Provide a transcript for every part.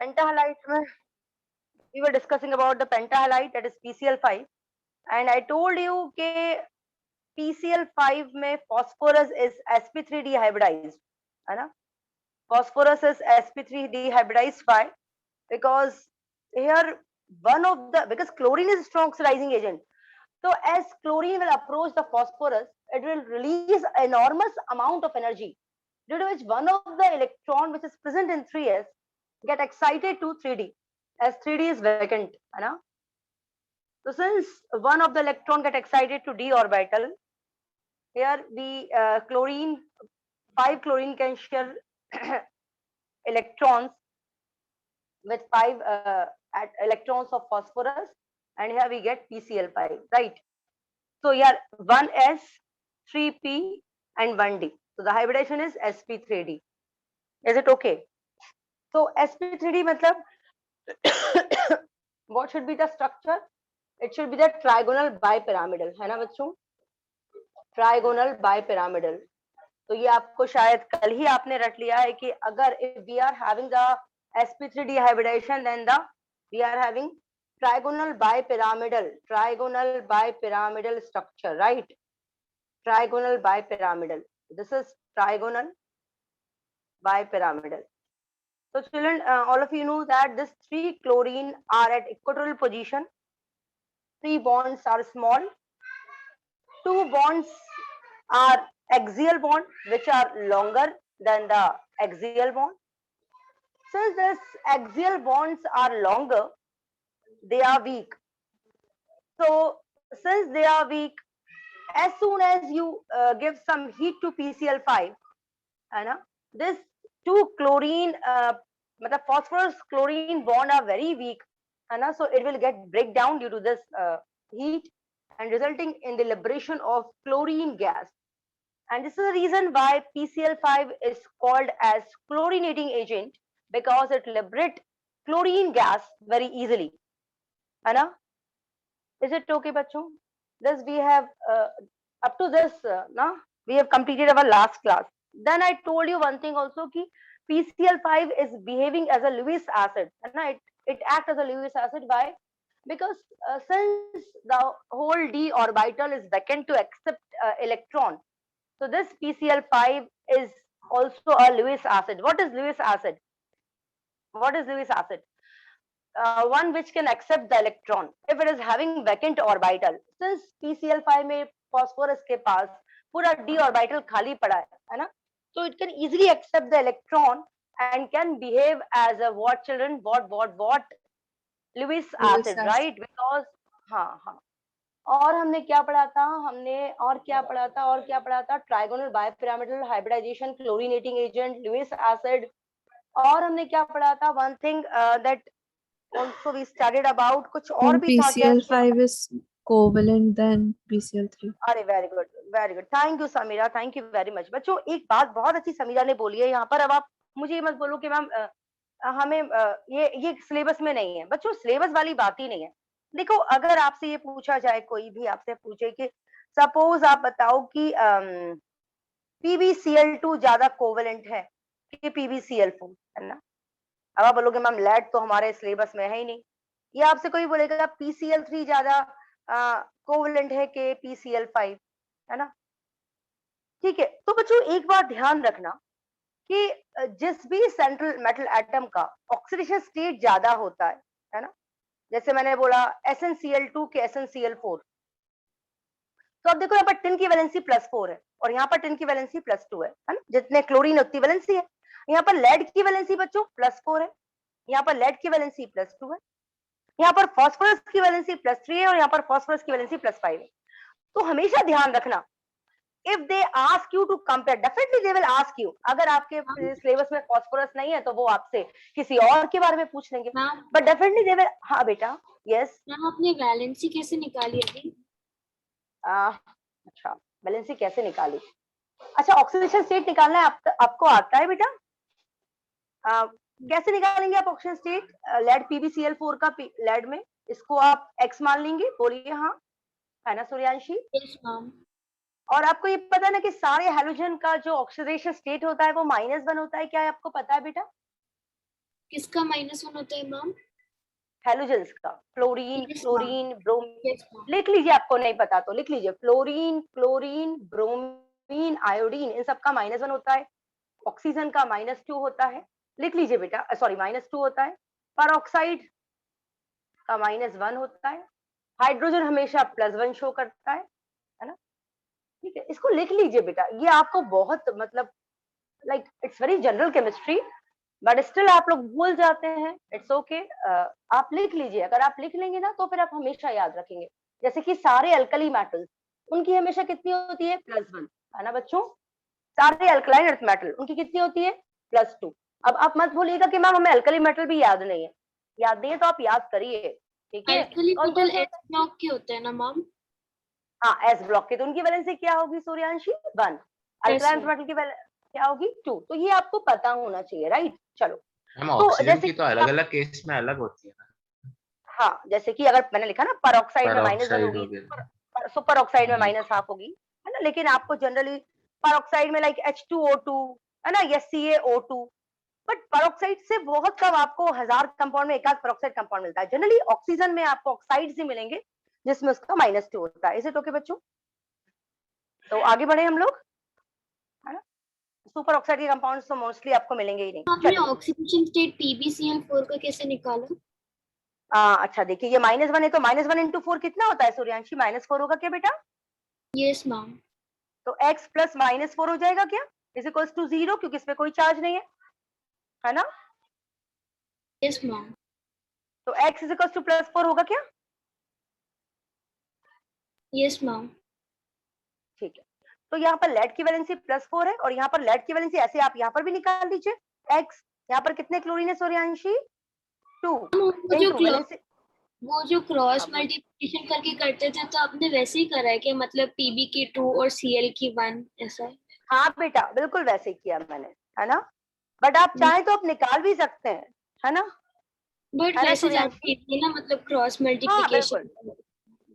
पेंटाहालाइट में we were discussing about the pentahalite, that is PCl5, and I told you कि PCl5 में phosphorus is sp3 dehybridized, है ना? Phosphorus is sp3 dehybridized. Why? Because here because chlorine is a strong oxidizing agent. So as chlorine will approach the phosphorus, it will release enormous amount of energy, due to which one of the electron which is present in 3s get excited to 3d, as 3d is vacant, है ना? So since one of the electron get excited to d orbital, here the chlorine, 5 chlorine can share electrons with 5 electrons of phosphorus, and here we get PCl5, right? So here 1s, 3p, and 1d. So the hybridization is sp3d. Is it okay? So sp3d matlab what should be the structure? It should be the trigonal bipyramidal, है ना बच्चों? Trigonal bipyramidal. तो ये आपको शायद कल ही आपने रट लिया है कि अगर if we are having the sp3 dehybridization, then we are having trigonal bipyramidal structure, right? Trigonal bipyramidal. This is trigonal bipyramidal. So children, all of you know that this 3 chlorine are at equatorial position. 3 bonds are small. 2 bonds are axial bond, which are longer than the axial bond. Since these axial bonds are longer, they are weak. So since they are weak, as soon as you give some heat to PCl5, this 2 chlorine, phosphorus chlorine bond are very weak, so it will get breakdown due to this heat, and resulting in the liberation of chlorine gas. And this is the reason why PCl5 is called as chlorinating agent, because it liberates chlorine gas very easily, है ना? Is it okay, bachcho? This we have up to this, we have completed our last class. Then I told you one thing also कि PCl5 is behaving as a Lewis acid, है it acts as a Lewis acid. Why? Because since the whole d orbital is vacant to accept electron, so this PCl5 is also a Lewis acid. What is Lewis acid? What is Lewis acid? One which can accept the electron if it is having vacant orbital. Since PCl5 में phosphorus के पास पूरा d orbital खाली पड़ा है ना, so it can easily accept the electron and can behave as a what children? What? Lewis acid, right? Because हाँ. और हमने क्या पढ़ा था? और क्या पढ़ा था? Trigonal bipyramidal hybridisation, chlorinating agent, Lewis acid. और हमने क्या पढ़ा था? One thing that also we studied about, कुछ और भी था क्या? PCl5 is covalent than PCl3. अरे very good, thank you Samira, thank you very much. बच्चों एक बात बहुत अच्छी समीरा ने बोली है यहाँ पर. अब आप मुझे ये मत बोलो कि मैम हमें ये सिलेबस में नहीं है. बच्चों सिलेबस वाली बात ही नहीं है. देखो अगर आपसे ये पूछा जाए, कोई भी आपसे पूछे कि सपोज आप बताओ कि PbCl2 ज्यादा कोवेलेंट है कि PbCl4, है ना? अब आप बोलोगे मैम लेड तो हमारे सिलेबस में है ही नहीं. या आपसे कोई बोलेगा PCl3 ज्यादा कोवेलेंट है कि PCl5, है ना? ठीक है. तो बच्चों एक बात ध्यान रखना कि जिस भी सेंट्रल मेटल एटम का ऑक्सीडेशन स्टेट ज्यादा होता है ना? जैसे मैंने बोला SnCl2 के SnCl4, तो अब देखो यहाँ पर टिन की वैलेंसी +4 है और यहाँ पर टिन की वैलेंसी +2 है ना? जितने क्लोरीन उतनी वैलेंसी है. यहाँ पर लेड की वैलेंसी बच्चों +4 है, यहाँ पर लेड की वैलेंसी +2 है, यहाँ पर फास्फोरस की वैलेंसी +3 है और यहाँ पर फास्फोरस की वैलेंसी +5 है. तो हमेशा ध्यान रखना, if they ask you to compare, definitely they will ask you. अगर आपके सिलेबस में फास्फोरस नहीं है तो वो आपसे किसी और के बारे में पूछ लेंगे, बट डेफिनेटली दे विल. हाँ बेटा, यस मैम आपने वैलेंसी कैसे निकाली अभी? अच्छा, वैलेंसी कैसे निकाली? अच्छा, ऑक्सीडेशन स्टेट निकालना है आपको आता है बेटा? कैसे निकालेंगे आप ऑक्सीजन स्टेट? लेड PbCl4 का लेड में इसको आप x मान लेंगे. बोलिए हाँ, है ना सूर्यांशी? Yes ma'am. और आपको ये पता है ना कि सारे हैलोजन का जो ऑक्सीडेशन स्टेट होता है वो -1 होता है. क्या है आपको पता है बेटा? किसका -1 होता है मैम? हेलोजेंस का, fluorine, Yes, chlorine, bromine. Yes ma'am. लिख लीजिए, आपको नहीं पता तो लिख लीजिए, फ्लोरीन, क्लोरीन, ब्रोमीन, आयोडीन, इन सबका -1 होता है। ऑक्सीजन का -2 होता है। लिख लीजिए बेटा, सॉरी -2 होता है। परऑक्साइड का -1 होता है। हाइड्रोजन हमेशा +1 शो करता है ना? ठीक है, इसको लिख लीजिए बेटा, ये आपको बहुत मतलब like it's very general chemistry, but still आप लोग भूल जाते हैं, इट्स ओके। आप लिख लीजिए, अगर आप लिख लेंगे ना तो फिर आप हमेशा याद रखेंगे। जैसे कि सारे अल्कली मेटल्स, उनकी हमेशा कितनी होती है? +1, है ना बच्चों? सारे अल्कलाइन अर्थ मेटल, उनकी कितनी होती है? +2। अब आप मत भूलिएगा कि मैम हमें अल्कली मेटल भी याद नहीं है। याद नहीं है तो आप याद करिए, ठीक है? अल्कली कौन कौन मेटल से एस ब्लॉक के होते हैं ना मैम? हाँ, एस ब्लॉक के, तो उनकी वैलेंसी क्या होगी सूर्यांशी? 1। अल्कलाइन Yes, मेटल की क्या होगी? 2। तो ये आपको पता होना चाहिए, राइट? चलो, मैम तो ऑक्सीजन जैसे की कि तो अलग अलग केस में अलग होती है ना, हाँ, जैसे कि अगर मैंने लिखा ना परऑक्साइड में -1 पेरोक्साइड होगी, हो गया। सुपर ऑक्साइड में जी। -1/2 होगी, है ना? लेकिन आपको जनरली परऑक्साइड में लाइक H2O2, है ना, या CaO2, बट परऑक्साइड से बहुत कम आपको 1000 कंपाउंड में एक आध परऑक्साइड कंपाउंड मिलता है। जनरली ऑक्सीजन में आपको ऑक्साइड्स ही मिलेंगे जिसमें उसका -2 होता है। इज इट ओके बच्चों? तो आगे बढ़े हम लोग, है ना? सुपर ऑक्साइड के कंपाउंड्स तो मोस्टली आपको मिलेंगे ही नहीं। आपने चलिए, ऑक्सीडेशन स्टेट PbCl4 का कैसे निकाला? अच्छा देखिए, ये -1 है तो -1 into 4 कितना होता है सूर्यांशी? -4 होगा क्या बेटा? Yes ma'am. तो x प्लस -4 हो जाएगा क्या? इज इक्वल्स टू 0, क्योंकि इस पे कोई चार्ज नहीं है ना? Yes ma'am. तो x इज इक्वल्स टू +4 होगा क्या? Yes ma'am. ठीक है, तो यहाँ पर लेड की वैलेंसी +4 है और यहाँ पर लेड की वैलेंसी ऐसे आप यहाँ पर भी निकाल दीजिए। x, यहाँ पर कितने क्लोरीन है सूर्यांशी? 2 into valency. वो जो क्रॉस हाँ बोल। मल्टीप्लिकेशन करके करते थे तो आपने वैसे ही करा है कि मतलब Pb की 2 और Cl की 1 ऐसा? हाँ बेटा, बिल्कुल वैसे ही किया मैंने, है ना? बट आप चाहे तो आप निकाल भी सकते हैं, है ना? बट है ना वैसे ज्यादा सूर्यांशी? इजी है ना, मतलब क्रॉस हाँ बिल्कुल, मल्टीप्लिकेशन।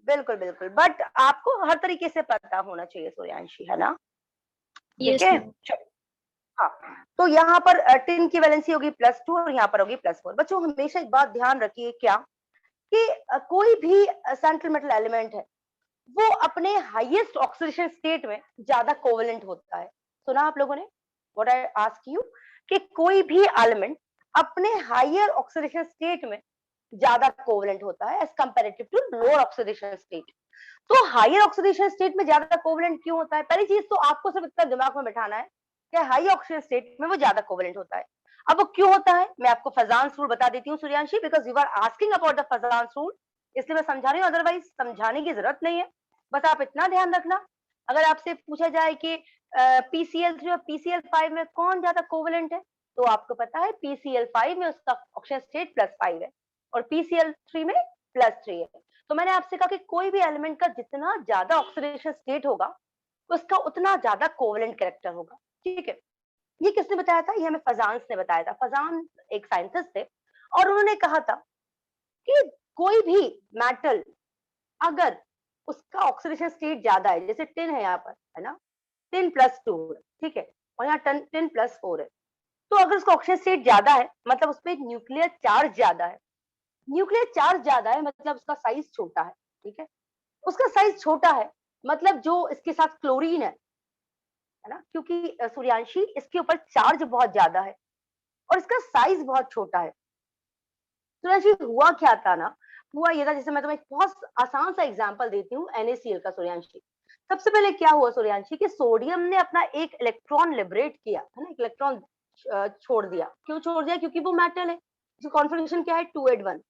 बिल्कुल बिल्कुल, बट आपको हर तरीके से पता होना चाहिए सूर्यांशी, है ना? ठीक यस है, मैम। चलो। हाँ, तो यहाँ पर टिन की वैलेंसी होगी +2 और यहाँ पर होगी +4। बच्चों हमेशा एक बात ध्यान रखिए, क्या कि कोई भी सेंट्रल मेटल एलिमेंट है, वो अपने हाईएस्ट ऑक्सीडेशन स्टेट में ज्यादा कोवेलेंट होता है। सुना आप लोगों ने व्हाट आई आस्क यू, कि कोई भी एलिमेंट अपने हायर ऑक्सीडेशन स्टेट में ज्यादा कोवेलेंट होता है as comparative to lower oxidation state. तो हायर ऑक्सीडेशन स्टेट में ज्यादा कोवेलेंट क्यों होता है? पहली चीज तो आपको सिर्फ इतना दिमाग में बैठाना है कि हाई ऑक्सीडेशन स्टेट में वो ज्यादा कोवेलेंट होता है। अब वो क्यों होता है, मैं आपको फजांस रूल बता देती हूँ Suryanshi, because you are asking about the Fajans rule, इसलिए मैं समझा रही हूँ, अदरवाइज समझाने की जरूरत नहीं है। बस आप इतना ध्यान रखना, अगर आपसे पूछा जाए कि PCl3 और PCl5 में कौन ज्यादा कोवेलेंट है, तो आपको पता है PCl5 में उसका ऑक्सीजन स्टेट +5 है और PCl3 में +3 है। तो मैंने आपसे कहा कि कोई भी एलिमेंट का जितना ज्यादा ऑक्सीडेशन स्टेट होगा, उसका उतना ज्यादा कोवेलेंट कैरेक्टर होगा। ठीक है, ये किसने बताया था? ये हमें फजांस ने बताया था। फजांस एक साइंटिस्ट थे और उन्होंने कहा था कि कोई भी मेटल अगर उसका ऑक्सीडेशन स्टेट ज्यादा है, जैसे टिन है यहाँ पर, है ना, टिन +2 है, ठीक है, और यहाँ टिन +4 है, तो अगर उसका ऑक्सीजन स्टेट ज्यादा है मतलब उसमें न्यूक्लियर चार्ज ज्यादा है। न्यूक्लियर चार्ज ज्यादा है मतलब उसका साइज छोटा है, ठीक है? उसका साइज छोटा है मतलब जो इसके साथ क्लोरीन है ना, क्योंकि सूर्यांशी इसके ऊपर चार्ज बहुत ज्यादा है और इसका साइज बहुत छोटा है। सूर्यांशी हुआ क्या था ना, हुआ ये था, जैसे मैं तुम्हें एक बहुत आसान सा एग्जांपल देती हूँ NaCl का सूर्यांशी। सबसे पहले क्या हुआ सूर्यांशी कि सोडियम ने अपना एक इलेक्ट्रॉन लिबरेट किया, है ना, एक इलेक्ट्रॉन छोड़ दिया। क्यों छोड़ दिया? क्योंकि वो मेटल है, जो कॉन्फ़िगरेशन क्या है 281,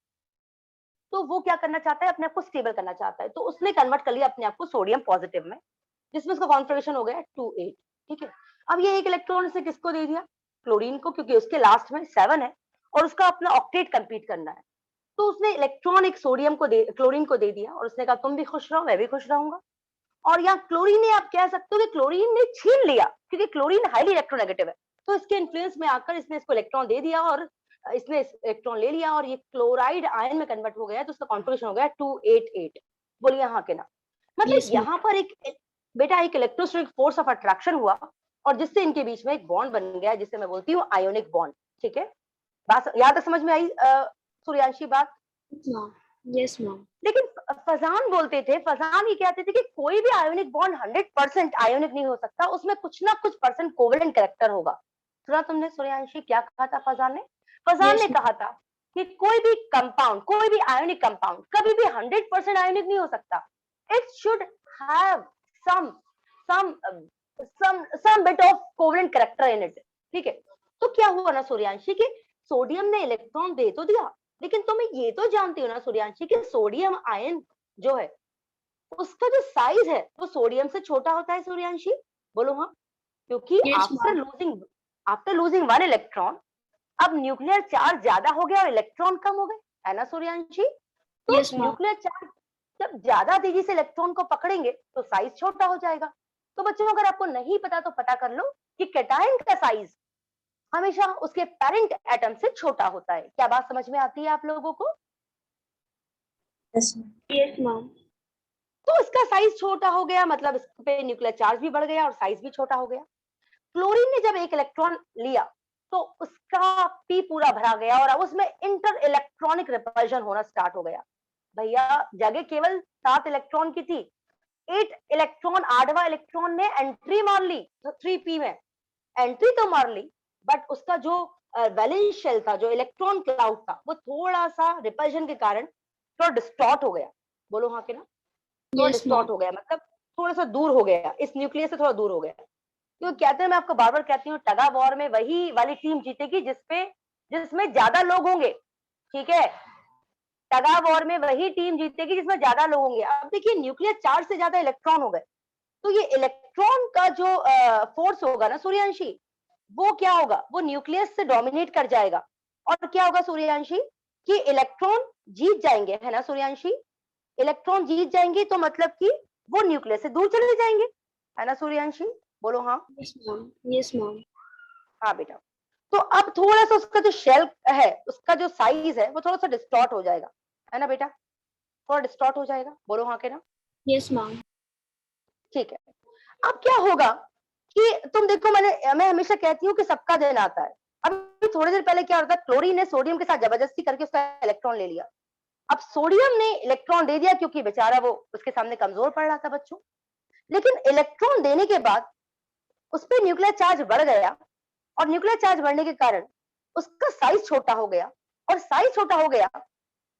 तो वो क्या करना चाहता है, अपने आप को स्टेबल करना चाहता है, तो उसने कन्वर्ट कर लिया अपने आप को सोडियम पॉजिटिव में, जिसमें उसका कॉन्फ़िगरेशन हो गया 28। ठीक है, अब ये एक इलेक्ट्रॉन उसने किसको दे दिया? क्लोरीन को, क्योंकि उसके लास्ट में 7 है और उसका अपना ऑक्टेट कंप्लीट करना है। तो उसने इलेक्ट्रॉन एक सोडियम को दे, क्लोरीन को दे दिया और उसने कहा तुम भी खुश रहो, मैं भी खुश रहूंगा। और यहाँ क्लोरीन ने, आप कह सकते हो कि क्लोरीन ने छीन लिया, क्योंकि क्लोरीन हाईली इलेक्ट्रोनेगेटिव है, तो इसके इन्फ्लुएंस में आकर इसने इसको इलेक्ट्रॉन दे दिया और इसने इलेक्ट्रॉन ले लिया और ये क्लोराइड आयन में कन्वर्ट हो गया, तो उसका कॉन्फ़िगरेशन हो गया 288। बोलिए हाँ के ना? मतलब यस मैम। यहाँ पर एक बेटा एक इलेक्ट्रोस्टैटिक फोर्स ऑफ अट्रैक्शन हुआ और जिससे इनके बीच में एक बॉन्ड बन गया, जिसे मैं बोलती हूँ आयोनिक बॉन्ड। ठीक है, बात यहाँ तक समझ में आई सूर्यांशी बात? मैम, यस मैम, लेकिन फजान बोलते थे, फजान ये कहते थे कि कोई भी आयोनिक बॉन्ड 100% आयोनिक नहीं हो सकता, उसमें कुछ ना कुछ परसेंट कोवेलेंट कैरेक्टर होगा। सुना तुमने सूर्यांशी क्या कहा था फजान ने? फजान Yes, ने कहा था कि कोई भी कंपाउंड, कोई भी आयोनिक कंपाउंड कभी भी 100% आयोनिक नहीं हो सकता। It should have some some some bit of covalent character in it. ठीक है, तो क्या हुआ ना सूर्यांशी कि सोडियम ने इलेक्ट्रॉन दे तो दिया, लेकिन तुम ये तो जानती हो ना सूर्यांशी कि सोडियम आयन जो है उसका जो साइज है वो सोडियम से छोटा होता है सूर्यांशी, बोलो हाँ। क्योंकि Yes, after losing one electron अब न्यूक्लियर चार्ज ज्यादा हो गया और इलेक्ट्रॉन कम हो गए, है ना सूर्यांशी? तो Yes, ma'am. न्यूक्लियर चार्ज जब ज्यादा तेजी से इलेक्ट्रॉन को पकड़ेंगे तो साइज छोटा हो जाएगा। तो बच्चों अगर आपको नहीं पता तो पता कर लो कि कैटायन का साइज हमेशा उसके पेरेंट एटम से छोटा होता है। क्या बात समझ में आती है आप लोगों को? Yes, ma'am. Yes, ma'am. तो इसका साइज छोटा हो गया, मतलब इस पे न्यूक्लियर चार्ज भी बढ़ गया और साइज भी छोटा हो गया। क्लोरीन ने जब एक इलेक्ट्रॉन लिया तो उसका पी पूरा भरा गया और अब उसमें इंटर इलेक्ट्रॉनिक रिपल्जन होना स्टार्ट हो गया। भैया जगह केवल 7 इलेक्ट्रॉन की थी, 8 इलेक्ट्रॉन, 8वां इलेक्ट्रॉन ने एंट्री मार ली 3p में, एंट्री तो मार ली, बट उसका जो वैलेंस शेल था, जो इलेक्ट्रॉन क्लाउड था, वो थोड़ा सा रिपल्जन के कारण थोड़ा डिस्टॉर्ट हो गया। बोलो हाँ के ना? थोड़ा Yes, डिस्टॉर्ट ma'am. हो गया, मतलब थोड़ा सा दूर हो गया, इस न्यूक्लियस से थोड़ा दूर हो गया। क्योंकि कहते हैं, मैं आपको बार बार कहती हूँ, टग ऑफ वॉर में वही वाली टीम जीतेगी जिसमें ज्यादा लोग होंगे। ठीक है, टग ऑफ वॉर में वही टीम जीतेगी जिसमें ज्यादा लोग होंगे। अब देखिए न्यूक्लियर चार्ज से ज्यादा इलेक्ट्रॉन हो गए, तो ये इलेक्ट्रॉन का जो फोर्स होगा ना सूर्यांशी, वो क्या होगा, वो न्यूक्लियस से डोमिनेट कर जाएगा। और क्या होगा सूर्यांशी कि इलेक्ट्रॉन जीत जाएंगे, है ना सूर्यांशी? इलेक्ट्रॉन जीत जाएंगे तो मतलब कि वो न्यूक्लियस से दूर चले जाएंगे, है ना सूर्यांशी? बोलो हाँ। Yes, ma'am. Yes, ma'am. हाँ बेटा, तो अब थोड़ा सा उसका जो शेल है, उसका जो साइज है वो थोड़ा सा डिस्टॉर्ट हो जाएगा, है ना बेटा? थोड़ा डिस्टॉर्ट हो जाएगा, बोलो हाँ के ना? Yes, ma'am. ठीक है, अब क्या होगा कि तुम देखो, मैं हमेशा कहती हूँ कि सबका दिन आता है। अब थोड़ी देर पहले क्या होता है, क्लोरीन ने सोडियम के साथ जबरदस्ती करके उसका इलेक्ट्रॉन ले लिया। अब सोडियम ने इलेक्ट्रॉन दे दिया क्योंकि बेचारा वो उसके सामने कमजोर पड़ रहा था बच्चों। लेकिन इलेक्ट्रॉन देने के बाद उस पर न्यूक्लियर चार्ज बढ़ गया, और न्यूक्लियर चार्ज बढ़ने के कारण उसका साइज छोटा हो गया, और साइज छोटा हो गया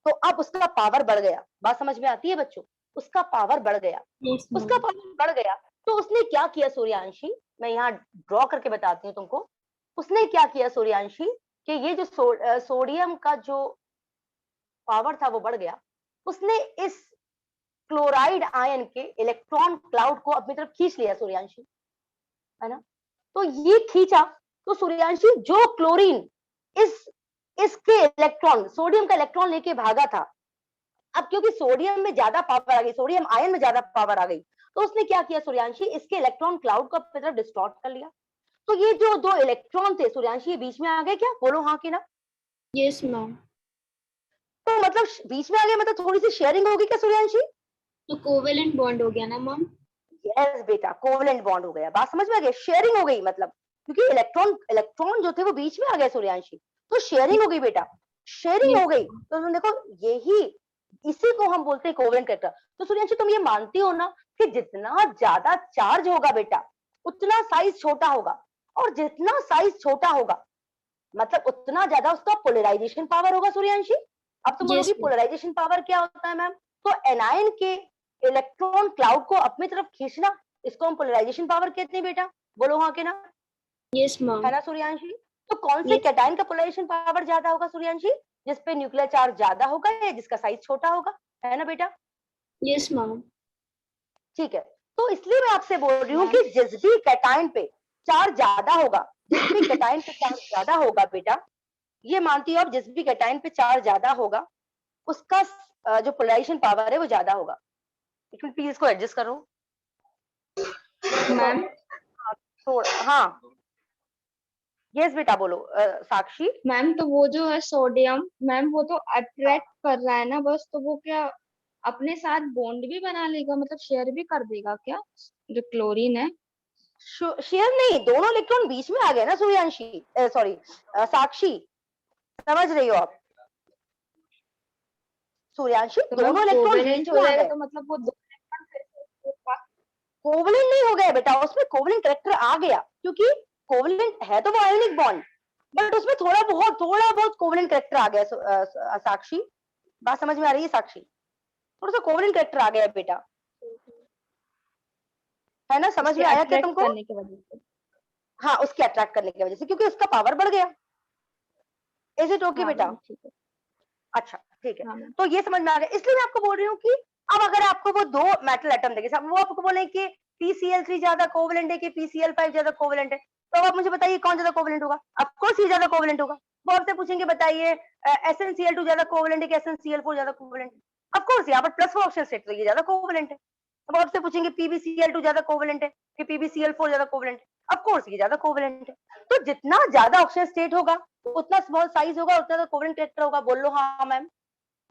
तो अब उसका पावर बढ़ गया। बात समझ में आती है बच्चों? उसका पावर बढ़ गया, Yes, उसका ma'am. पावर बढ़ गया, तो उसने क्या किया सूर्यांशी, मैं यहाँ ड्रॉ करके बताती हूँ तुमको। उसने क्या किया सूर्यांशी कि ये जो सोडियम का जो पावर था वो बढ़ गया, उसने इस क्लोराइड आयन के इलेक्ट्रॉन क्लाउड को अपनी तरफ खींच लिया सूर्यांशी, है ना? तो ये खींचा तो सूर्यांशी जो क्लोरीन इसके इलेक्ट्रॉन, सोडियम का इलेक्ट्रॉन लेके भागा था, अब क्योंकि सोडियम में ज्यादा पावर आ गई, सोडियम आयन में ज्यादा पावर आ गई, तो उसने क्या किया सूर्यांशी, इसके इलेक्ट्रॉन क्लाउड को अपनी तरफ डिस्टॉर्ट कर लिया। तो ये जो 2 इलेक्ट्रॉन थे सूर्यांशी, ये बीच में आ गए क्या? बोलो हाँ कि ना? Yes, ma'am. तो मतलब बीच में आ गए, मतलब थोड़ी सी शेयरिंग होगी क्या सूर्यांशी? तो कोवेलेंट बॉन्ड हो गया ना मैम? यस बेटा, कोवेलेंट बॉन्ड हो गया। बात समझ में आ गई? शेयरिंग हो गई, मतलब क्योंकि इलेक्ट्रॉन जो थे वो बीच में आ गए सूर्यांशी, तो शेयरिंग हो गई बेटा, शेयरिंग हो गई। तो तुम देखो, यही इसी को हम बोलते हैं कोवेलेंट कैरेक्टर। तो सूर्यांशी तुम ये मानती हो ना कि जितना ज्यादा चार्ज होगा बेटा उतना साइज छोटा होगा, और जितना साइज छोटा होगा मतलब उतना ज्यादा उसका पोलराइजेशन पावर होगा सूर्यांशी। अब तुम बोलोगी Yes, ma'am. पोलराइजेशन पावर क्या होता है मैम? तो एनायन के इलेक्ट्रॉन क्लाउड को अपनी तरफ खींचना, इसको हम पोलराइजेशन पावर कहते हैं बेटा। बोलो हाँ के ना? Yes, ma'am. है ना सूर्यांशी? तो कौन से Yes. कैटायन का पोलराइजेशन पावर ज्यादा होगा सूर्यांशी? जिसपे न्यूक्लियर चार्ज ज्यादा होगा या जिसका साइज छोटा होगा, है ना बेटा? Yes, ma'am. ठीक है, तो इसलिए मैं आपसे बोल रही हूँ कि जिस भी कैटायन पे चार्ज ज्यादा होगा, जिस भी कैटायन पे चार्ज ज्यादा होगा बेटा, ये मानती हो आप, जिस भी कैटायन पे चार्ज ज्यादा होगा उसका जो पोलराइजेशन पावर है वो ज्यादा होगा। एक मिनट प्लीज इसको एडजस्ट करो मैम, थोड़ा। हाँ यस बेटा बोलो साक्षी। मैम तो वो जो है सोडियम मैम, वो तो अट्रैक्ट कर रहा है ना बस, तो वो क्या अपने साथ बॉन्ड भी बना लेगा, मतलब शेयर भी कर देगा क्या जो क्लोरीन है? शेयर नहीं, दोनों इलेक्ट्रॉन बीच में आ गए ना सूर्यांशी, सॉरी साक्षी, समझ रही हो आप सूर्यांशी? तो दोनों मैम इलेक्ट्रॉन कोवेलेंट हो में आ जाएगा गए, तो मतलब वो दो इलेक्ट्रॉन फिर से उसके पास। कोवलेंट नहीं हो गया बेटा, उसमें कोवलेंट कैरेक्टर आ गया, क्योंकि कोवलेंट है तो वो आयोनिक बॉन्ड, बट उसमें थोड़ा बहुत कोवलेंट कैरेक्टर आ गया। साक्षी, बात समझ में आ रही है साक्षी? थोड़ा सा कोवलेंट कैरेक्टर आ गया बेटा, है ना? समझ उसके में आया क्या अट्रैक्ट तुमको? करने की वजह से। हाँ, उसके अट्रैक्ट करने की वजह से, क्योंकि उसका पावर बढ़ गया। इज इट ओके हाँ बेटा? मैम ठीक है। अच्छा ठीक है, हाँ मैम। तो ये समझ में आ गया। इसलिए मैं आपको बोल रही हूँ कि अब अगर आपको वो दो मेटल एटम देंगे, वो आपको बोले कि PCl3 ज्यादा कोवलेंट है कि PCl5 ज्यादा कोवलेंट है, तो अब आप मुझे बताइए कौन ज्यादा कोवलेंट होगा? ऑफ कोर्स ये ज्यादा कोवलेंट होगा। वो आपसे पूछेंगे बताइए SnCl2 ज्यादा कोवलेंट है कि SnCl4 ज्यादा कोवलेंट है? ऑफ कोर्स यहाँ पर प्लस ऑप्शन सेट, तो ये ज्यादा कोवलेंट है। अब आपसे पूछेंगे PbCl2 ज्यादा कोवलेंट है कि PbCl4 ज्यादा कोवलेंट है? ऑफ कोर्स ये ज्यादा कोवलेंट है। तो जितना ज्यादा ऑक्सीजन स्टेट होगा उतना स्मॉल साइज होगा, उतना ज्यादा कोवलेंट कैरेक्टर होगा। बोल लो हाँ मैम,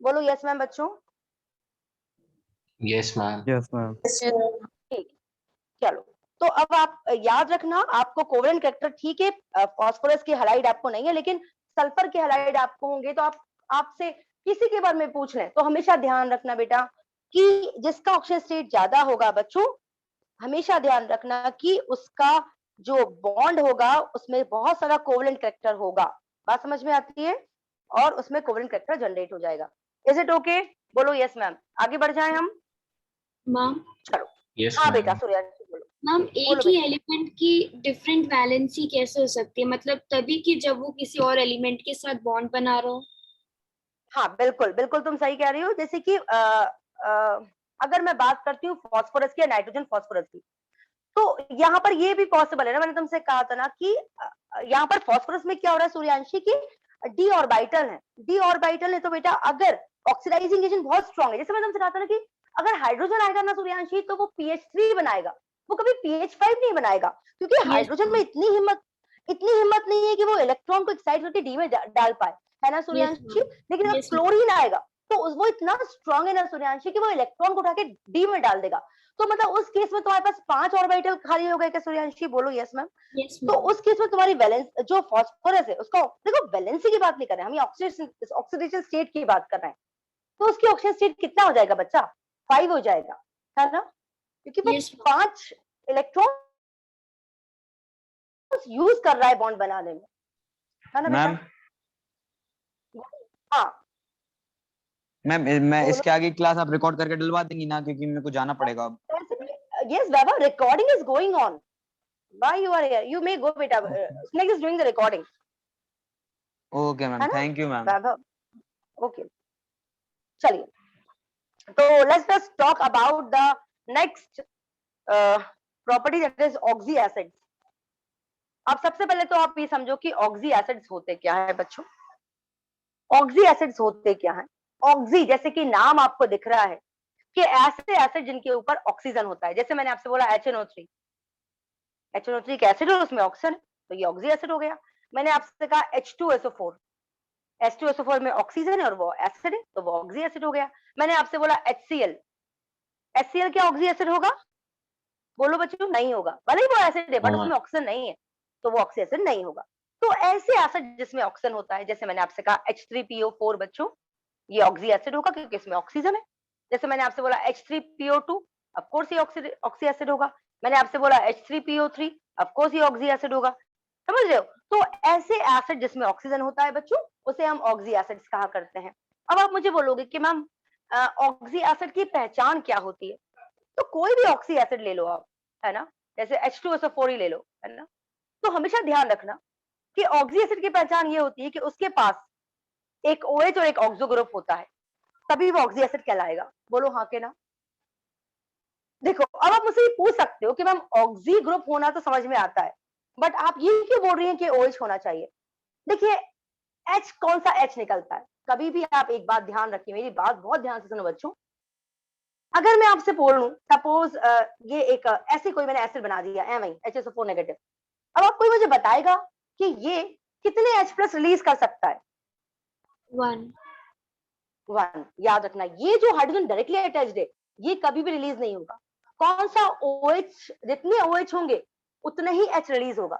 बोलो यस मैम बच्चों। Yes ma'am. Yes ma'am. ठीक, चलो, तो अब आप याद रखना, आपको कोवेलेंट कैरेक्टर ठीक है, फास्फोरस के हैलाइड आपको नहीं है, लेकिन सल्फर के हैलाइड आपको होंगे। तो आप आपसे किसी के बारे में पूछ लें तो हमेशा ध्यान रखना बेटा कि जिसका ऑक्सीजन स्टेट ज्यादा होगा बच्चों, हमेशा ध्यान रखना कि उसका जो बॉन्ड होगा उसमें बहुत सारा कोवेलेंट कैरेक्टर होगा। बात समझ में आती है? और उसमें कोवेलेंट कैरेक्टर जनरेट हो जाएगा। Is it okay? बोलो यस मैम। आगे बढ़ जाएं हम। मैम चलो, यस हाँ बेटा मैम। सूर्यांशी बोलो। मैम बोलो एक ही बेटा। एलिमेंट की डिफरेंट वैलेंसी कैसे हो सकती है, मतलब तभी कि जब वो किसी और एलिमेंट के साथ बॉन्ड बना रहा हो। हाँ बिल्कुल बिल्कुल, तुम सही कह रही हो। जैसे कि अगर मैं बात करती हूँ फास्फोरस की या नाइट्रोजन फास्फोरस की, तो यहाँ पर ये भी पॉसिबल है ना, मैंने तुमसे कहा था ना कि यहाँ पर फास्फोरस में क्या हो रहा है सूर्यांशी की, डी ऑर्बिटल है। डी ऑर्बिटल है तो बेटा अगर ऑक्सीडाइजिंग एजेंट बहुत स्ट्रॉन्ग है, जैसे मैंने तुमसे कहा था ना कि अगर हाइड्रोजन आएगा ना सूर्यांशी तो वो PH3 बनाएगा, वो कभी PH5 नहीं बनाएगा, क्योंकि यस हाइड्रोजन में इतनी हिम्मत नहीं है कि वो इलेक्ट्रॉन को एक्साइट करके डी में डाल पाए, है ना यस सूर्यांशी? मैम। लेकिन अगर यस मैम। क्लोरीन आएगा तो वो इतना स्ट्रॉन्ग है ना सूर्यांशी कि वो इलेक्ट्रॉन को उठा के डी में डाल देगा। तो मतलब उस केस में तुम्हारे पास 5 ऑर्बिटल खाली हो गए क्या सूर्यांशी? बोलो यस मैम। यस तो मैम। उस केस में तुम्हारी वैलेंस जो फास्फोरस है उसका, देखो वैलेंसी की बात नहीं कर रहे हैं हम, ऑक्सीडेशन स्टेट की बात कर रहे हैं। तो उसकी ऑक्सीजन स्टेट कितना हो जाएगा बच्चा? 5 हो जाएगा, है ना? क्योंकि वो यस मैम। 5 इलेक्ट्रॉन यूज कर रहा है बॉन्ड बनाने में, है ना बेटा? मैम हाँ मैम मैं बोलो। इसके आगे क्लास आप रिकॉर्ड करके डलवा देंगी ना, क्योंकि मेरे को जाना पड़ेगा अब। Yes Baba, recording is going on. Why you are here? You may go beta. Snake is doing the recording. Okay ma'am, है ना thank you ma'am. Vaibhav? Okay, चलिए, तो let's just talk about the next property, that is oxy acids. अब सबसे पहले तो आप ये समझो कि ऑक्सी एसिड्स होते क्या है बच्चों। ऑक्सी एसिड्स होते क्या है? ऑक्सी जैसे कि नाम आपको दिख रहा है कि ऐसे एसिड जिनके ऊपर ऑक्सीजन होता है, जैसे मैंने आपसे बोला HNO3, HNO3 एक एसिड है और उसमें ऑक्सीजन है, तो ये ऑक्सी एसिड हो गया। मैंने आपसे कहा H2SO4, H2SO4 में ऑक्सीजन है और वो एसिड है, तो वो ऑक्सी एसिड हो गया। मैंने आपसे बोला HCl, HCl क्या ऑक्सी एसिड होगा? बोलो बच्चों, नहीं होगा। भले ही वो एसिड है बट हाँ। उसमें ऑक्सीजन नहीं है, तो वो ऑक्सी एसिड नहीं होगा। तो ऐसे एसिड जिसमें ऑक्सीजन होता है, जैसे मैंने आपसे कहा H3PO4 बच्चों, ये ऑक्सी एसिड होगा क्योंकि इसमें ऑक्सीजन है। जैसे मैंने आपसे बोला H3PO2, ऑफ कोर्स ये ऑक्सी एसिड होगा। मैंने आपसे बोला H3PO3, ऑफ कोर्स ये ऑक्सी एसिड होगा। समझ रहे हो? तो ऐसे एसिड जिसमें ऑक्सीजन होता है बच्चों, उसे हम ऑक्सी एसिड्स कहा करते हैं। अब आप मुझे बोलोगे कि मैम ऑक्सी एसिड की पहचान क्या होती है? तो कोई भी ऑक्सी एसिड ले लो आप, है ना, जैसे H2SO4 ही ले लो, है ना, तो हमेशा ध्यान रखना कि ऑक्सी एसिड की पहचान ये होती है कि उसके पास एक OH और एक ऑक्सो ग्रुप होता है, तभी वो ऑक्सी एसिड कहलाएगा। बोलो हाँ के ना? देखो, अब आप मुझसे ये पूछ सकते हो कि मैम ऑक्सी ग्रुप होना तो समझ में आता है, बट आप ये क्यों बोल रही हैं कि OH होना चाहिए? देखिए, H कौन सा H निकलता है? कभी भी आप एक बात ध्यान रखिए, मेरी बात बहुत ध्यान से सुनो बच्चों। अगर मैं आपसे बोलूं सपोज ये एक ऐसे कोई मैंने एसिड बना दिया HSO4 नेगेटिव, अब आप कोई मुझे बताएगा कि ये कितने H+ रिलीज कर सकता है? 1। 1। याद रखना, ये जो हाइड्रोजन डायरेक्टली अटैच्ड है ये कभी भी रिलीज नहीं होगा। कौन सा OH, जितने OH होंगे उतने ही H रिलीज होगा।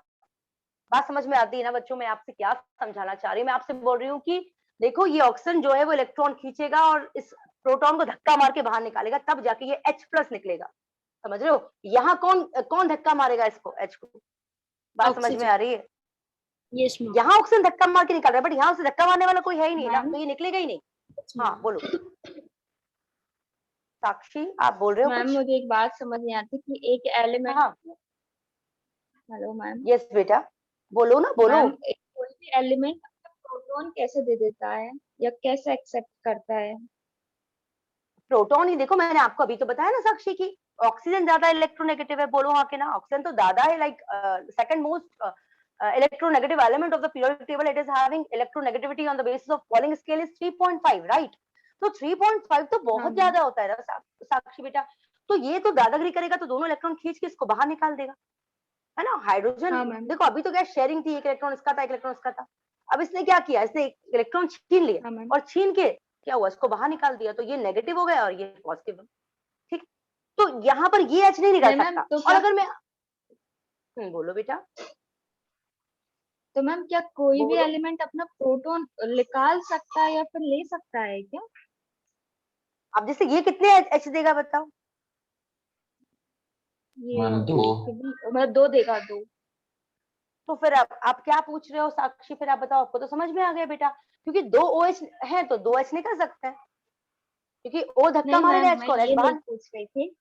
बात समझ में आती है ना बच्चों? मैं आपसे क्या समझाना चाह रही हूँ? मैं आपसे बोल रही हूँ कि देखो ये ऑक्सीजन जो है वो इलेक्ट्रॉन खींचेगा और इस प्रोटॉन को धक्का मार के बाहर निकालेगा, तब जाके ये H+ निकलेगा। समझ रहे हो? यहाँ कौन कौन धक्का मारेगा इसको, H को? बात समझ में ऑक्सीजन। आ रही है? Yes ma'am. यहाँ ऑक्सीजन धक्का मार के निकाल रहा है, बट यहाँ से धक्का मारने वाला कोई है ही नहीं ना, मैम तो ये निकलेगा ही नहीं। यस हाँ, मैम। बोलो। साक्षी, आप बोल रहे हो मैम कुछ? मुझे एक बात समझ नहीं आती कि एक एलिमेंट, हाँ, हेलो मैम, यस बेटा, बोलो ना, बोलो। मैम कोई भी एलिमेंट प्रोटॉन कैसे दे देता है या कैसे एक्सेप्ट करता है? प्रोटॉन ही देखो, मैंने आपको अभी तो बताया ना साक्षी की ऑक्सीजन ज्यादा इलेक्ट्रोनेगेटिव है, बोलो हाँ के ना? ऑक्सीजन तो ज्यादा है, like second most electronegative element of the periodic table. It is having electronegativity on the basis of Pauling scale is 3.5, right? तो 3.5 तो हाँ बहुत मैम। ज्यादा होता है ना साक्षी बेटा। तो ये तो दादागिरी करेगा तो दोनों इलेक्ट्रॉन खींच के इसको बाहर निकाल देगा, है ना? हाइड्रोजन हाँ मैम। देखो अभी तो क्या शेयरिंग थी, एक इलेक्ट्रॉन इसका था, एक इलेक्ट्रॉन इसका था। अब इसने क्या किया, इसने एक इलेक्ट्रॉन छीन लिया हाँ मैम। और छीन के क्या हुआ, इसको बाहर निकाल दिया, तो ये नेगेटिव हो गया और ये पॉजिटिव। ठीक, तो यहाँ पर ये H नहीं निकल नहीं मैम, सकता। तो और क्या अगर मैं बोलो बेटा, तो मैम क्या कोई भी बोलो। एलिमेंट अपना प्रोटॉन निकाल सकता है या फिर ले सकता है क्या? अब जैसे ये कितने H देगा बताओ? ये मैम दो। मतलब 2 देगा, 2। तो फिर आप क्या पूछ रहे हो साक्षी? फिर आप बताओ, आपको तो समझ में आ गया बेटा, क्योंकि 2 OH है तो 2 H निकल सकते हैं, क्योंकि O धक्का नहीं मैम, मारेगा H मैं को और H ये नहीं बाहर। पूछ रही थी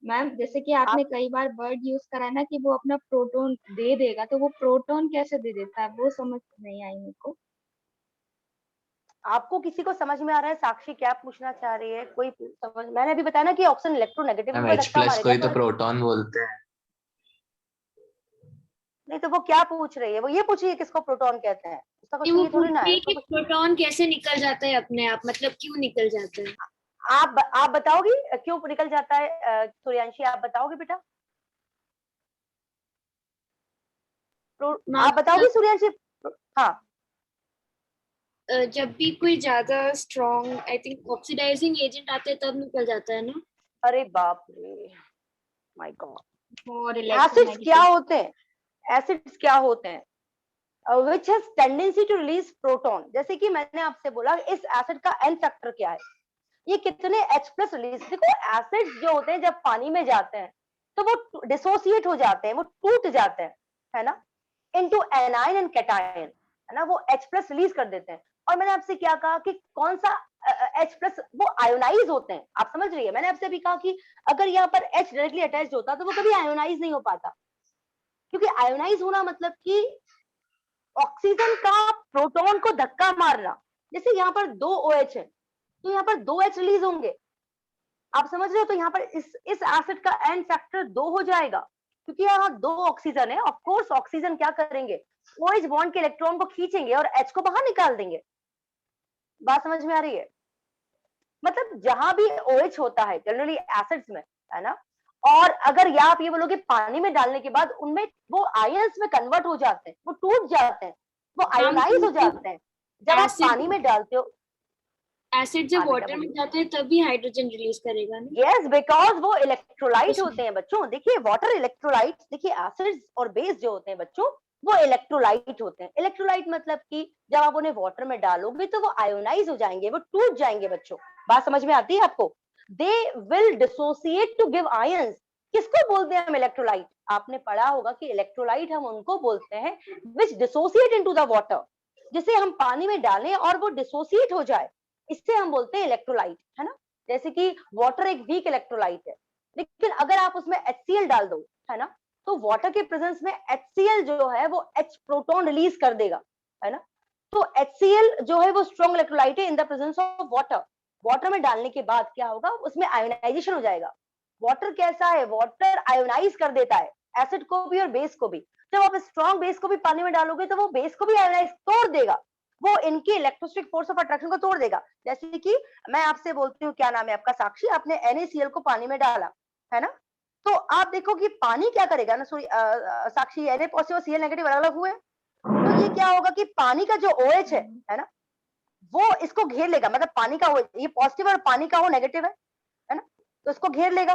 मैम। जैसे कि आपने आप कई बार वर्ड यूज करा ना कि वो अपना प्रोटॉन दे देगा, तो वो प्रोटॉन कैसे दे देता है, वो समझ नहीं आई मेरे को। आपको किसी को समझ में आ रहा है साक्षी क्या पूछना चाह रही है? कोई समझ, मैंने अभी बताया ना कि ऑक्सीजन इलेक्ट्रोनेगेटिविटी मैम पे H धक्का प्लस को मारेगा ही तो तो प्रोटॉन बोलते हैं। नहीं तो वो क्या पूछ रही है? वो ये पूछ रही है किसको प्रोटॉन कहते हैं, उसका ये वो क्वेश्चन ये पूछ थोड़ी ना रही है, है उसका कि क्वेश्चन प्रोटॉन कैसे निकल जाता है अपने आप, मतलब क्यों निकल जाता है? आप बताओगी क्यों निकल जाता है? सूर्यांशी आप बताओगे बेटा? आप बताओगी मतलब सूर्यांशी? हाँ, जब भी कोई ज्यादा strong I think oxidising agent आते हैं तब निकल जाता है ना? अरे बाप रे, माय गॉड। और एसिड्स क्या इलेक्ट्रोनेगेटिव। होते हैं? एसिड्स क्या होते हैं? Which has tendency to release proton. जैसे कि मैंने आपसे बोला इस एसिड का एन फैक्टर क्या है, ये कितने H+ रिलीज। देखो एसिड्स जो होते हैं जब पानी में जाते हैं तो वो डिसोसिएट हो जाते हैं, वो टूट जाते हैं, है ना, इनटू एनाइन एंड कैटायन, है ना, वो H+ रिलीज कर देते हैं। और मैंने आपसे क्या कहा कि कौन सा H+, वो आयोनाइज होते हैं। आप समझ रही है? मैंने आपसे भी कहा कि अगर यहाँ पर H डायरेक्टली अटैच होता तो वो कभी आयोनाइज नहीं हो पाता, क्योंकि आयोनाइज होना मतलब कि ऑक्सीजन का प्रोटॉन को धक्का मारना। जैसे यहाँ पर 2 OH है तो यहाँ पर 2 H रिलीज होंगे, आप समझ रहे हो? तो यहाँ पर इस एसिड का एन फैक्टर 2 हो जाएगा, क्योंकि यहाँ 2 ऑक्सीजन है। ऑफ कोर्स ऑक्सीजन क्या करेंगे, OH बॉन्ड के इलेक्ट्रॉन को खींचेंगे और H को बाहर निकाल देंगे। बात समझ में आ रही है? मतलब जहां भी OH होता है जनरली एसिड्स में, है ना, और अगर या आप ये बोलोगे पानी में डालने के बाद उनमें वो आयंस में कन्वर्ट हो जाते हैं, वो टूट जाते हैं, वो आयोनाइज हो जाते हैं जब आप पानी में डालते हो। एसिड जब हाँ बेटा वाटर में बोलिए। जाते हैं तभी हाइड्रोजन रिलीज करेगा ना? यस, बिकॉज वो इलेक्ट्रोलाइट उसमें होते हैं बच्चों। देखिए वाटर इलेक्ट्रोलाइट, देखिए एसिड्स और बेस जो होते हैं बच्चों वो इलेक्ट्रोलाइट होते हैं। इलेक्ट्रोलाइट मतलब कि जब आप उन्हें वाटर में डालोगे तो वो आयोनाइज हो जाएंगे, वो टूट जाएंगे बच्चों। बात समझ में आती है आपको? They will dissociate to give ions. किसको बोलते हैं हम इलेक्ट्रोलाइट? आपने पढ़ा होगा कि इलेक्ट्रोलाइट हम उनको बोलते हैं विच डिसोसिएट इनटू द वाटर, जिसे हम पानी में डालें और वो डिसोसिएट हो जाए, इससे हम बोलते हैं इलेक्ट्रोलाइट, है ना। जैसे कि वाटर एक वीक इलेक्ट्रोलाइट है, लेकिन अगर आप उसमें HCl डाल दो, है ना, तो वाटर के प्रेजेंस में HCl जो है वो H प्रोटॉन रिलीज कर देगा, है ना। तो HCl जो है वो स्ट्रॉन्ग इलेक्ट्रोलाइट है in the presence of water. Water में डालने के बाद क्या होगा, उसमें आयोनाइजेशन हो जाएगा। वाटर कैसा है, वाटर आयोनाइज कर देता है एसिड को भी और बेस को भी। जब आप स्ट्रॉन्ग बेस को भी पानी में डालोगे तो वो बेस को भी आयोनाइज तोड़ देगा, वो इनके इलेक्ट्रोस्टैटिक फोर्स ऑफ अट्रैक्शन को तोड़ देगा। जैसे कि मैं आपसे बोलती हूँ, क्या नाम है आपका साक्षी, आपने NaCl को पानी में डाला, है ना, तो आप देखो कि पानी क्या करेगा ना, सॉरी साक्षी, Na पॉजिटिव और Cl नेगेटिव अलग अलग हुए, तो ये क्या होगा कि पानी का जो OH है ना, वो इसको घेर लेगा। मतलब पानी का OH ये पॉजिटिव और पानी का वो नेगेटिव है ना, तो इसको घेर लेगा।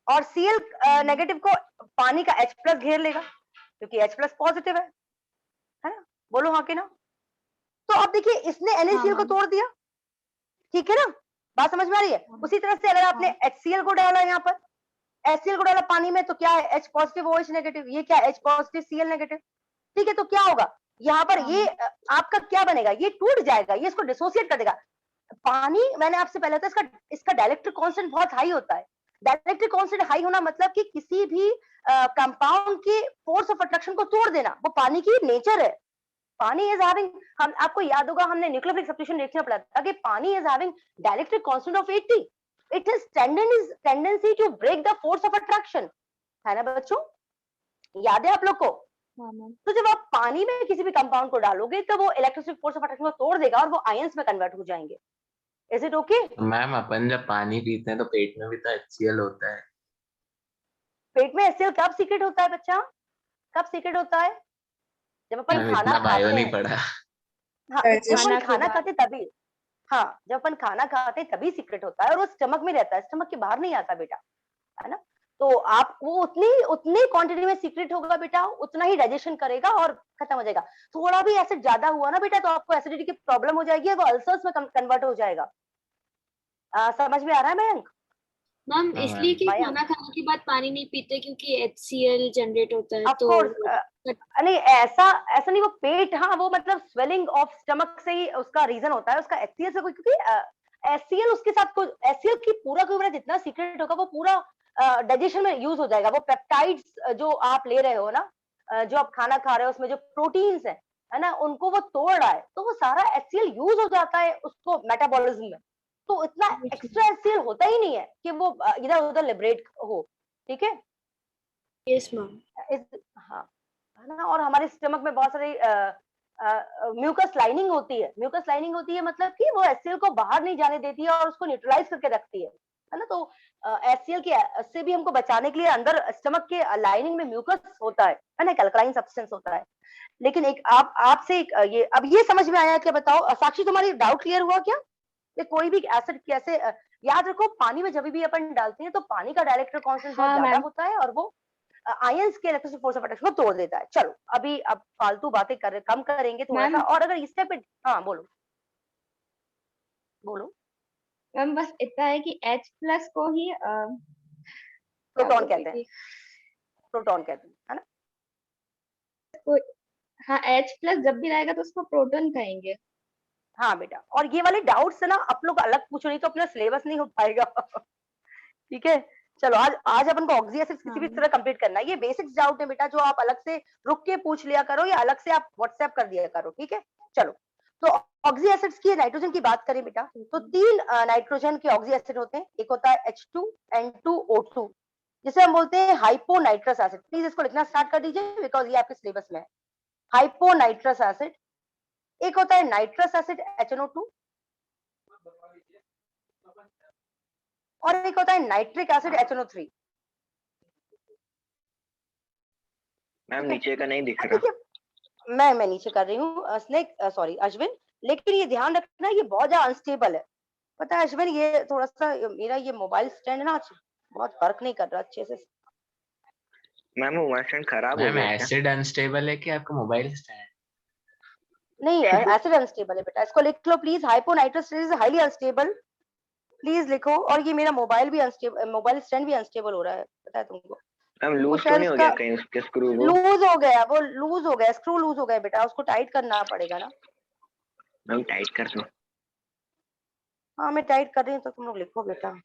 और Cl नेगेटिव को पानी का H प्लस घेर लेगा क्योंकि H प्लस पॉजिटिव है ना? बोलो हाँ कि ना? तो अब देखिए इसने NaCl को मैम। तोड़ दिया, ठीक है ना? बात समझ में आ रही है? उसी तरह से अगर आपने HCl को डाला यहाँ पर, HCl को डाला पानी में तो क्या है H पॉजिटिव OH नेगेटिव, ये क्या H पॉजिटिव Cl नेगेटिव, ठीक है? तो क्या होगा यहाँ पर ये आपका क्या बनेगा, ये टूट जाएगा, ये इसको डिसोसिएट कर देगा। पानी मैंने आपसे पहले बताया इसका डाइलेक्ट्रिक कांस्टेंट बहुत हाई होता है। डाइलेक्ट्रिक कांस्टेंट हाई होना मतलब कि किसी भी कंपाउंड के फोर्स ऑफ अट्रैक्शन को तोड़ देना, वो पानी की नेचर है। पानी इज हैविंग, हम आपको याद होगा हमने न्यूक्लियोफिलिक सब्स्टिट्यूशन रिएक्शन में पढ़ा था कि पानी is having dielectric constant of 80। It has tendency to break the force of attraction, है ना बच्चों? याद है आप लोग को? हाँ मैम। तो जब आप पानी में किसी भी कंपाउंड को डालोगे तो वो इलेक्ट्रोस्टैटिक फोर्स ऑफ अट्रैक्शन को तोड़ देगा और वो आयंस में कन्वर्ट हो जाएंगे। Is it okay? मैम अपन जब पानी पीते हैं तो पेट में भी तो HCl होता है। पेट में HCl कब सीक्रेट होता है बच्चा? कब सीक्रेट होता है? जब अपन मैम खाना इतना बायो खाते नहीं हैं। पढ़ा। हाँ, जब खाना अपन के खाना बाद। खाते तभी, हाँ जब अपन खाना खाते तभी सीक्रेट होता है और वो स्टमक में रहता है, स्टमक के बाहर नहीं आता बेटा, है ना? तो आप वो उतनी उतनी क्वांटिटी में सीक्रेट होगा बेटा, उतना ही डाइजेशन करेगा और खत्म हो जाएगा। थोड़ा भी एसिड ज्यादा हुआ ना बेटा तो आपको एसिडिटी की प्रॉब्लम हो जाएगी, वो अल्सर्स में कन्वर्ट हो जाएगा। समझ में आ रहा है मयंक? मैम हाँ इसलिए मैम। कि मयंक खाना खाने के बाद पानी नहीं पीते क्योंकि HCl जनरेट होता है ऑफ तो कोर्स नहीं, ऐसा ऐसा नहीं, वो पेट, हाँ वो मतलब स्वेलिंग ऑफ स्टमक से ही उसका रीजन होता है, उसका HCl से कोई, क्योंकि HCl उसके साथ कोई HCl की पूरा जितना सीक्रेट होगा वो पूरा डाइजेशन में यूज हो जाएगा। वो पेप्टाइड्स जो आप ले रहे हो ना, जो आप खाना खा रहे हो उसमें जो प्रोटीन्स है ना, उनको वो तोड़ रहा है तो वो सारा HCl यूज हो जाता है उसको मेटाबॉलिज्म में। तो इतना एक्स्ट्रा HCl होता ही नहीं है कि वो इधर उधर लिबरेट हो, ठीक है? Yes ma'am. हाँ, है ना? और हमारे स्टमक में बहुत सारी म्यूकस लाइनिंग होती है। म्यूकस लाइनिंग होती है मतलब कि वो HCl को बाहर नहीं जाने देती है और उसको न्यूट्रलाइज करके रखती है ना? तो HCl के से भी हमको बचाने के लिए अंदर स्टमक के लाइनिंग में म्यूकस होता है ना? अल्कलाइन सब्सटेंस होता है। लेकिन एक आपसे एक ये अब ये समझ में आया क्या? बताओ साक्षी, तुम्हारी डाउट क्लियर हुआ क्या? कि कोई भी एसिड कैसे याद रखो, पानी में जब भी अपन डालते हैं तो पानी का डायरेक्टर कांस्टेंट बहुत हाँ ज्यादा मैम। होता है और वो आयंस के इलेक्ट्रिक फोर्स ऑफ अट्रैक्शन को तोड़ देता है। चलो अभी अब फालतू बातें कम करेंगे थोड़ा सा, मैम और अगर इस पे हाँ बोलो बोलो। मैम बस इतना है कि H प्लस को ही क्या प्रोटॉन बोलते कहते हैं, कि प्रोटॉन कहते हैं, है ना? को, हाँ H प्लस जब भी रहेगा तो उसको प्रोटॉन कहेंगे। हाँ बेटा, और ये वाले डाउट्स है ना आप लोग अलग पूछो, नहीं तो अपना सिलेबस नहीं हो पाएगा। ठीक है, चलो आज आज अपन को ऑक्सी एसिड किसी भी हाँ तरह कंप्लीट करना है। ये बेसिक्स डाउट है बेटा जो आप अलग से रुक के पूछ लिया करो या अलग से आप व्हाट्सएप कर दिया करो, ठीक है? चलो, तो ऑक्सी एसिड्स की नाइट्रोजन की बात करें बेटा तो 3 नाइट्रोजन के ऑक्सी एसिड होते हैं। एक होता है H2N2O2 जिसे हम बोलते हैं हाइपोनाइट्रस एसिड। प्लीज इसको लिखना स्टार्ट कर दीजिए बिकॉज ये आपके सिलेबस में है। Hyponitrous acid. एक होता है नाइट्रस एसिड HNO2 और एक होता है नाइट्रिक एसिड HNO3। मैम नीचे का नहीं दिख अब रहा। देखिए मैं नीचे कर रही हूँ स्नेक, सॉरी अश्विन, लेकिन ये ध्यान रखना ये बहुत ज्यादा अनस्टेबल है। पता है अश्विन, ये थोड़ा सा मेरा ये मोबाइल स्टैंड है ना आज बहुत वर्क नहीं कर रहा अच्छे से। मैम मोबाइल स्टैंड खराब हो मैम गया क्या? एसिड अनस्टेबल है कि आपका मोबाइल स्टैंड? नहीं एसिड अनस्टेबल है बेटा, इसको लिख लो please. Hyponitrous is highly unstable, please लिखो। और ये मेरा मोबाइल भी अनस्टेबल, मोबाइल स्टैंड भी अनस्टेबल हो रहा है, पता है तुमको? मैम वो लूज तो शायद नहीं हो उसका गया कहीं उसके स्क्रू वो? लूज हो गया, वो लूज हो गया, स्क्रू लूज हो गया बेटा, उसको टाइट करना पड़ेगा ना। मैम टाइट कर दो। हाँ मैं टाइट कर रही हूँ तो तुम लोग लिखो बेटा।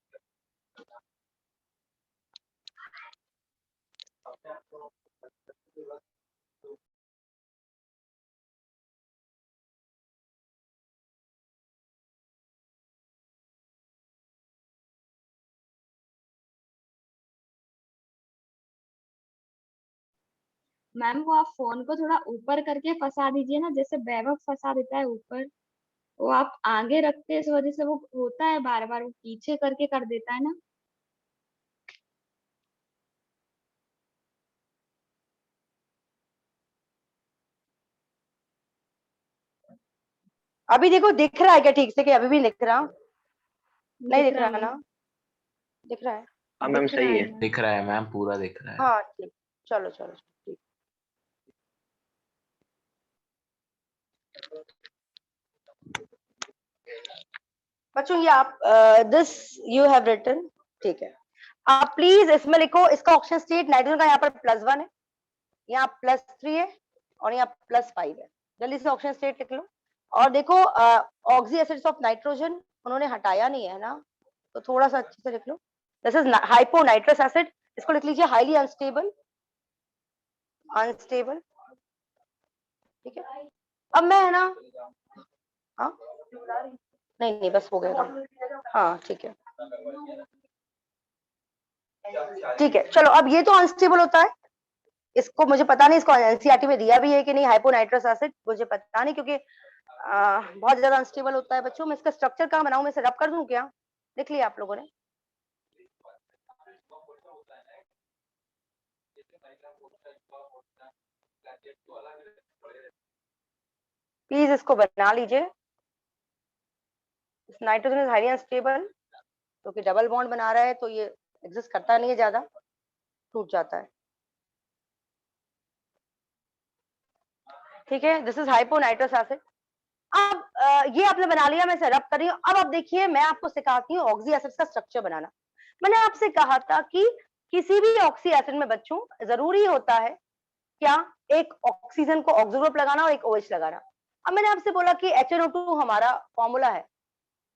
मैम वो आप फोन को थोड़ा ऊपर करके फंसा दीजिए ना, जैसे वैभव फंसा देता है ऊपर। वो आप आगे रखते हैं इस वजह से वो होता है, बार बार वो पीछे करके कर देता है ना। अभी देखो दिख रहा है क्या ठीक से, कि अभी भी दिख रहा? नहीं दिख दिख रहा रहा मैम। ना? दिख रहा है? हाँ मैम दिख रहा सही है। है। दिख रहा है मैम, पूरा दिख रहा है। हाँ ठीक, चलो चलो ठीक। बच्चों ये आप दिस यू हैव रिटन, ठीक है। आप प्लीज इसमें लिखो, इसका ऑक्सीजन स्टेट नाइट्रोजन का यहाँ पर +1 है, यहाँ +3 है और यहाँ +5 है। जल्दी से ऑक्सीजन स्टेट लिख लो। और देखो ऑक्सी एसिड्स ऑफ नाइट्रोजन उन्होंने हटाया नहीं है ना, तो थोड़ा सा अच्छे से लिख लो। दिस इज हाइपोनाइट्रस एसिड, इसको लिख लीजिए हाईली अनस्टेबल, अनस्टेबल, ठीक है। अब मैं है ना, हाँ नहीं नहीं बस हो गया, हाँ ठीक है ठीक है। चलो अब ये तो अनस्टेबल होता है, इसको मुझे पता नहीं इसको एनसीईआरटी में दिया भी है कि नहीं, हाइपोनाइट्रस एसिड मुझे पता नहीं, क्योंकि बहुत ज्यादा अनस्टेबल होता है। बच्चों मैं इसका स्ट्रक्चर कहाँ बनाऊं, मैं इसे रब कर दूं क्या? लिख लिया आप लोगों ने? प्लीज इसको बना लीजिए। नाइट्रोजन इज हाईली अनस्टेबल, क्योंकि डबल बॉन्ड बना रहा है तो ये एग्जिस्ट करता नहीं है, ज्यादा टूट जाता है, ठीक है। This is hyponitrous acid. अब ये आपने बना लिया, मैं इसे रब कर रही हूँ। अब आप देखिए मैं आपको सिखाती हूँ ऑक्सी एसिड का स्ट्रक्चर बनाना। मैंने आपसे कहा था कि किसी भी ऑक्सी एसिड में बच्चों जरूरी होता है क्या, एक ऑक्सीजन को ऑक्सो ग्रुप लगाना और एक OH लगाना। अब मैंने आपसे बोला कि HNO2 हमारा फॉर्मूला है,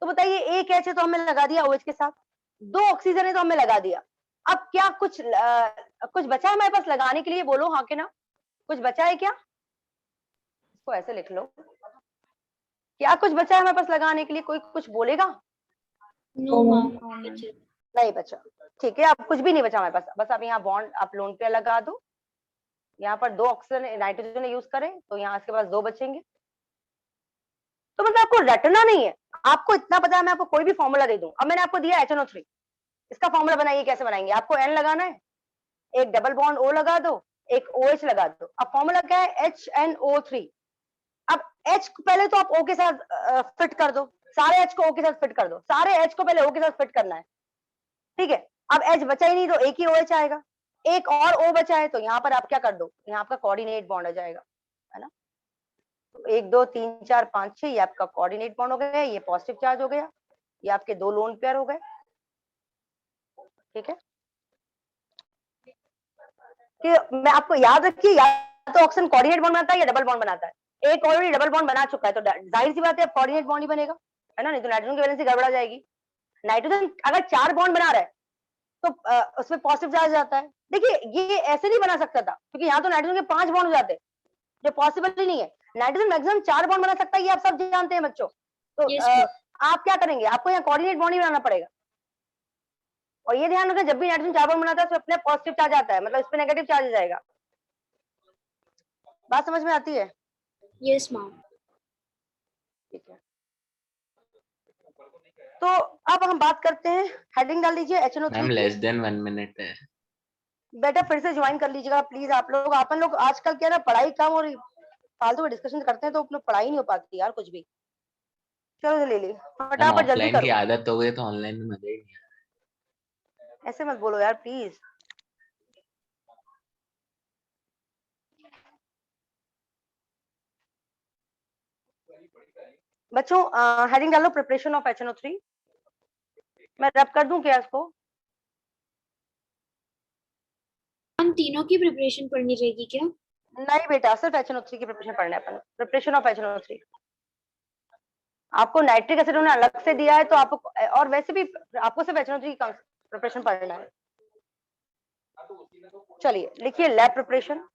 तो बताइए एक H है तो हमने लगा दिया OH के साथ, 2 ऑक्सीजन है तो हमने लगा दिया। अब क्या कुछ बचा है हमारे पास लगाने के लिए? बोलो हाँ कि ना, कुछ बचा है क्या? इसको ऐसे लिख लो, क्या कुछ बचा है हमारे पास लगाने के लिए? कोई कुछ बोलेगा? नो मैम, नहीं बचा, ठीक है। अब कुछ भी नहीं बचा हमारे पास, बस आप यहाँ बॉन्ड आप लोन पे लगा दो, यहाँ पर 2 ऑक्सीजन नाइट्रोजन यूज करें तो यहाँ इसके पास 2 बचेंगे। तो मतलब आपको रटना नहीं है, आपको इतना पता है, मैं आपको कोई भी फॉर्मूला दे दूं। अब मैंने आपको दिया HNO3, इसका फॉर्मूला बनाइए, कैसे बनाएंगे? आपको N लगाना है, एक डबल बॉन्ड O लगा दो, एक OH लगा दो। अब फॉर्मूला क्या है? HNO3। अब H को पहले तो आप O के साथ फिट कर दो, सारे H को O के साथ फिट कर दो, सारे H को पहले O के साथ फिट करना है, ठीक है। अब H बचा ही नहीं तो एक ही OH आएगा, एक और O बचा है तो यहाँ पर आप क्या कर दो, यहाँ आपका कोऑर्डिनेट बॉन्ड हो जाएगा, है ना। तो 1 2 3 4 5 6 ये आपका कोऑर्डिनेट बॉन्ड हो गया, ये पॉजिटिव चार्ज हो गया, ये आपके 2 लोन पेयर हो गए, ठीक है। कि मैं आपको याद रखिए, या तो ऑक्सीजन कोऑर्डिनेट बॉन्ड बनाता है या डबल बॉन्ड बनाता है। एक ऑलरेडी डबल बॉन्ड बना चुका है तो जाहिर सी बात है अब कोऑर्डिनेट बॉन्ड ही बनेगा, है ना, नहीं तो नाइट्रोजन की वैलेंसी गड़बड़ा जाएगी। नाइट्रोजन अगर 4 बॉन्ड बना रहा है तो उसमें पॉजिटिव चार्ज आता है। देखिए ये ऐसे नहीं बना सकता था, क्योंकि यहाँ तो नाइट्रोजन के 5 बॉन्ड हो जाते, जो पॉसिबल ही नहीं है। नाइट्रोजन मैक्सिमम 4 बॉन्ड बना सकता है, ये आप सब जानते हैं बच्चों। तो Yes, ma'am. आप क्या करेंगे, आपको यहाँ कोऑर्डिनेट बॉन्ड ही बनाना पड़ेगा। और ये ध्यान रखें, जब भी नाइट्रोजन 4 बॉन्ड बनाता है तो अपने पॉजिटिव चार्ज आता है, मतलब इस पे नेगेटिव चार्ज आ जाएगा। बात समझ में आती है? Yes ma'am. ठीक है, तो अब हम बात करते हैं, हेडिंग डाल दीजिए HNO3 मैम की। लेस देन 1 मिनट है। बेटा फिर से ज्वाइन कर लीजिएगा प्लीज आप लोग। अपन लोग आजकल क्या ना, पढ़ाई कम और फालतू में डिस्कशन करते हैं तो अपने पढ़ाई नहीं हो पाती यार कुछ भी। चलो ले ली मैम फटाफट, जल्दी ऑफलाइन की करो। आदत हो गई तो ऑनलाइन में मजा ही नहीं आया। ऐसे मत बोलो यार प्लीज। बच्चों हेडिंग डालो, प्रिपरेशन ऑफ HNO3। मैं रब कर दूं क्या इसको? हम तीनों की प्रिपरेशन पढ़नी रहेगी क्या? नहीं बेटा, सिर्फ HNO3 की प्रिपरेशन पढ़ना है अपन, प्रिपरेशन ऑफ HNO3। आपको नाइट्रिक एसिड उन्होंने अलग से दिया है तो आपको, और वैसे भी आपको सिर्फ HNO3 की प्रिपरेशन पढ़ना है। चलिए लिखिए लैब प्रिपरेशन।